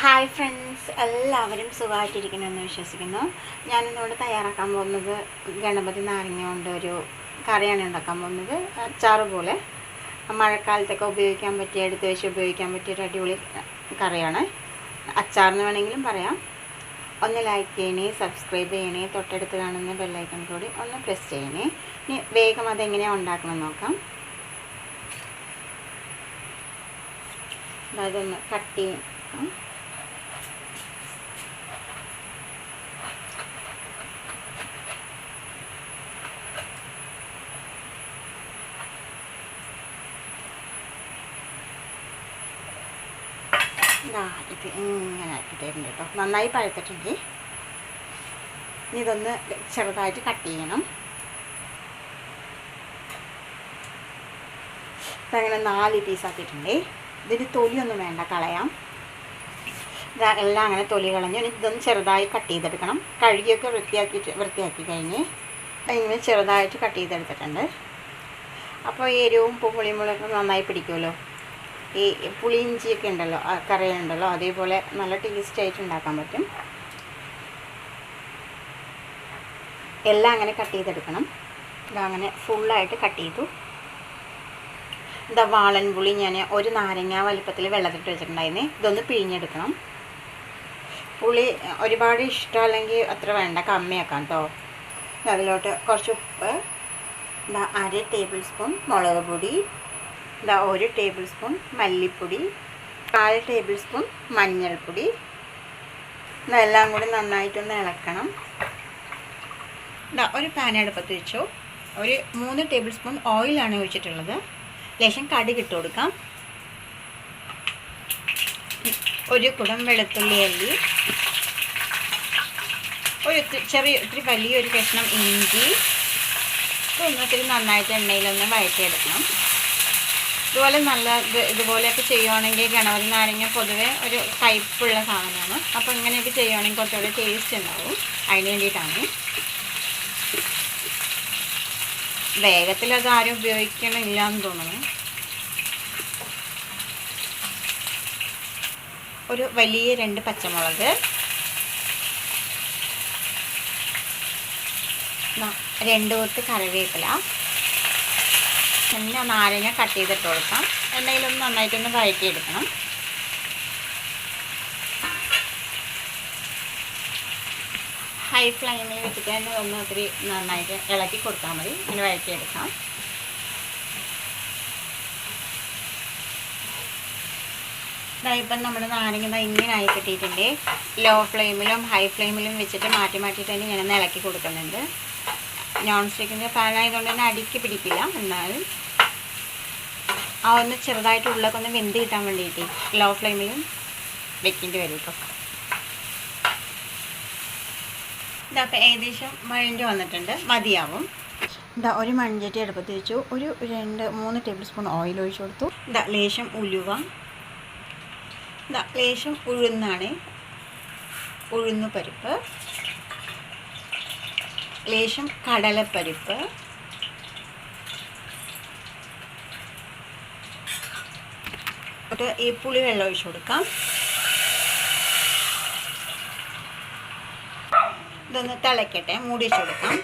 Hi friends, എല്ലാവരും സുഖമായിട്ടിരിക്കണമെന്ന് വിശ്വസിക്കുന്നു. ഞാനിന്നിവിടെ തയ്യാറാക്കാൻ പോകുന്നത് ഗണപതി നാരങ്ങ കൊണ്ട് ഒരു കറിയാണ് ഉണ്ടാക്കാൻ പോകുന്നത്. അച്ചാറ് പോലെ മഴക്കാലത്തൊക്കെ ഉപയോഗിക്കാൻ പറ്റിയ, എടുത്ത് വെച്ച് ഉപയോഗിക്കാൻ പറ്റിയ ഒരു അടിപൊളി കറിയാണ്. അച്ചാറെന്ന് വേണമെങ്കിലും പറയാം. ഒന്ന് ലൈക്ക് ചെയ്യണേ, സബ്സ്ക്രൈബ് ചെയ്യണേ, തൊട്ടടുത്ത് കാണുന്ന ബെല്ലൈക്കൺ കൂടി ഒന്ന് പ്രസ് ചെയ്യണേ. ഇനി വേഗം അതെങ്ങനെയാണ് ഉണ്ടാക്കണം നോക്കാം. അതൊന്ന് കട്ട് ചെയ്യാം. ഇത് ഇങ്ങനെ ആക്കിയിട്ടുണ്ട് കേട്ടോ. നന്നായി പഴുത്തിട്ടുണ്ട്. ഇതൊന്ന് ചെറുതായിട്ട് കട്ട് ചെയ്യണം. ഇതങ്ങനെ 4 പീസാക്കിയിട്ടുണ്ട്. ഇതിന് തൊലിയൊന്നും വേണ്ട, കളയാം. എല്ലാം അങ്ങനെ തൊലി കളഞ്ഞു. ഇതൊന്ന് ചെറുതായി കട്ട് ചെയ്തെടുക്കണം. കഴുകിയൊക്കെ വൃത്തിയാക്കി കഴിഞ്ഞ് ഇങ്ങനെ ചെറുതായിട്ട് കട്ട് ചെയ്തെടുത്തിട്ടുണ്ട്. അപ്പോൾ എരിവും പുളിമുളകൊക്കെ നന്നായി പിടിക്കുമല്ലോ. ഈ പുളിയിഞ്ചിയൊക്കെ ഉണ്ടല്ലോ, കറിയുണ്ടല്ലോ, അതേപോലെ നല്ല ടേസ്റ്റായിട്ട് ഉണ്ടാക്കാൻ പറ്റും. എല്ലാം അങ്ങനെ കട്ട് ചെയ്തെടുക്കണം. ഇതങ്ങനെ ഫുള്ളായിട്ട് കട്ട് ചെയ്തു. വാളൻപുളി ഞാൻ ഒരു നാരങ്ങ വലിപ്പത്തിൽ വെള്ളത്തിട്ട് വെച്ചിട്ടുണ്ടായിരുന്നു. ഇതൊന്ന് പിഴിഞ്ഞെടുക്കണം. പുളി ഒരുപാട് ഇഷ്ടമല്ലെങ്കിൽ അത്ര വേണ്ട, കമ്മിയാക്കാം കേട്ടോ. അതിലോട്ട് കുറച്ച് ഉപ്പ്, 1/2 ടേബിൾ സ്പൂൺ മുളക് പൊടി, 1 ടേബിൾ സ്പൂൺ മല്ലിപ്പൊടി, 1/4 ടേബിൾ സ്പൂൺ മഞ്ഞൾപ്പൊടി. ഇതെല്ലാം കൂടി നന്നായിട്ടൊന്ന് ഇളക്കണം. ഒരു പാൻ അടുപ്പത്ത് വെച്ചു. ഒരു 3 ടേബിൾ സ്പൂൺ ഓയിലാണ് ഒഴിച്ചിട്ടുള്ളത്. ലേശം കടുക് ഇട്ട് കൊടുക്കാം. 1 കുടം വെളുത്തുള്ളി അല്ലി, ഒത്തിരി വലിയൊരു കഷ്ണം ഇഞ്ചി. ഒത്തിരി നന്നായിട്ട് എണ്ണയിലൊന്ന് വഴറ്റിയെടുക്കണം. ഇതുപോലെയൊക്കെ ചെയ്യുവാണെങ്കിൽ ഗണപതി നാരങ്ങ പൊതുവെ ഒരു കയ്പുള്ള സാധനമാണ്. അപ്പോൾ ഇങ്ങനെയൊക്കെ ചെയ്യുവാണെങ്കിൽ കുറച്ചുകൂടെ ടേസ്റ്റ് ഉണ്ടാവും. അതിന് വേണ്ടിയിട്ടാണ്. വേഗത്തിൽ അത് ആരും ഉപയോഗിക്കണില്ല എന്ന് തോന്നുന്നു. ഒരു വലിയ 2 പച്ചമുളക്, 2 കൊത്ത് കറിവേപ്പില, പിന്നെ നാരങ്ങ കട്ട് ചെയ്തിട്ട് കൊടുക്കാം. എണ്ണയിലൊന്ന് നന്നായിട്ടൊന്ന് വഴറ്റിയെടുക്കണം. ഹൈ ഫ്ലെയിമിൽ വെച്ചിട്ട് തന്നെ ഒന്ന് ഒത്തിരി നന്നായിട്ട് ഇളക്കി കൊടുത്താൽ മതി. അങ്ങനെ വഴറ്റിയെടുക്കാം. ഇപ്പം നമ്മുടെ നാരങ്ങ ഇങ്ങനെ ആയി കിട്ടിയിട്ടുണ്ട്. ലോ ഫ്ലെയിമിലും ഹൈ ഫ്ലെയിമിലും വെച്ചിട്ട് മാറ്റിയിട്ട് തന്നെ ഞാനൊന്ന് ഇളക്കി കൊടുക്കുന്നുണ്ട്. നോൺ സ്റ്റിക്കിൻ്റെ പാനായതുകൊണ്ട് തന്നെ അടിക്ക് പിടിക്കില്ല. എന്നാലും ഒന്ന് ചെറുതായിട്ട് ഉള്ളൊക്കെ ഒന്ന് വെന്ത് കിട്ടാൻ വേണ്ടിയിട്ട് ലോ ഫ്ലെയിമിലും വെക്കേണ്ടി വരും കേട്ടോ. ഇതപ്പോൾ ഏകദേശം വഴണ്ടി വന്നിട്ടുണ്ട്, മതിയാവും. ഒരു മൺചട്ടി അടുപ്പത്ത് വെച്ചു. ഒരു 2-3 ടേബിൾ സ്പൂൺ ഓയിൽ ഒഴിച്ചു കൊടുത്തു. ലേശം ഉലുവ, ലേശം ഉഴുന്നാണ്, ഉഴുന്നുപരിപ്പ്, ലേശം കടലപ്പരിപ്പ്, ഈ പുളി വെള്ളം ഒഴിച്ചു കൊടുക്കാം. ഇതൊന്ന് തിളയ്ക്കട്ടെ, മൂടി വെച്ച് കൊടുക്കാം.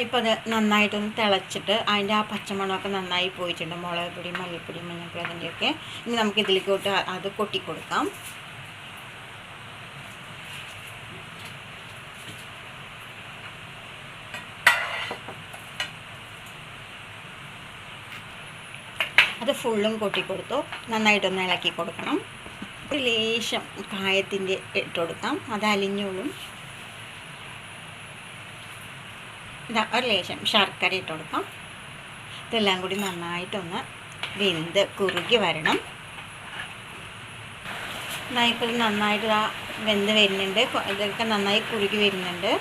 ഇപ്പോൾ അത് നന്നായിട്ടൊന്ന് തിളച്ചിട്ട് അതിൻ്റെ ആ പച്ചമണമൊക്കെ നന്നായി പോയിട്ടുണ്ട്. മുളക് പൊടി, മല്ലിപ്പൊടി, മഞ്ഞൾപ്പൊടി, അതിൻ്റെയൊക്കെ. ഇനി നമുക്ക് ഇതിലേക്കോട്ട് അത് കൊട്ടിക്കൊടുക്കാം. അത് ഫുള്ളും കൊട്ടിക്കൊടുത്തു. നന്നായിട്ടൊന്ന് ഇളക്കി കൊടുക്കണം. ഒരു ലേശം കായത്തിൻ്റെ ഇട്ട് കൊടുക്കാം, അത് അലിഞ്ഞോളും. ഒരു ലേശം ശർക്കര ഇട്ട് കൊടുക്കാം. ഇതെല്ലാം കൂടി നന്നായിട്ടൊന്ന് വെന്ത് കുറുകി വരണം. ഇപ്പോൾ നന്നായിട്ട് വെന്ത് വരുന്നുണ്ട്. ഇതൊക്കെ നന്നായി കുറുകി വരുന്നുണ്ട്.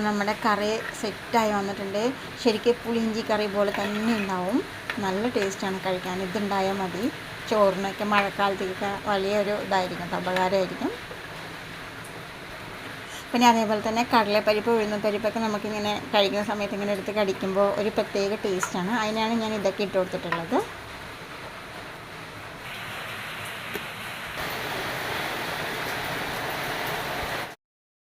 നമ്മുടെ കറി സെറ്റായി വന്നിട്ടുണ്ട്. ശരിക്കും പുളിയിഞ്ചി കറി പോലെ തന്നെ ഉണ്ടാവും. നല്ല ടേസ്റ്റാണ് കഴിക്കാൻ. ഇതുണ്ടായാൽ മതി. ചോറിനൊക്കെ മഴക്കാലത്തേക്കൊക്കെ വലിയൊരു ഇതായിരിക്കും, ഉപകാരമായിരിക്കും. പിന്നെ അതേപോലെ തന്നെ കടലപ്പരിപ്പ്, ഉഴുന്നുപരിപ്പൊക്കെ നമുക്കിങ്ങനെ കഴിക്കുന്ന സമയത്ത് ഇങ്ങനെ എടുത്ത് കടിക്കുമ്പോൾ ഒരു പ്രത്യേക ടേസ്റ്റാണ്. അതിനാണ് ഞാൻ ഇതൊക്കെ ഇട്ട് കൊടുത്തിട്ടുള്ളത്.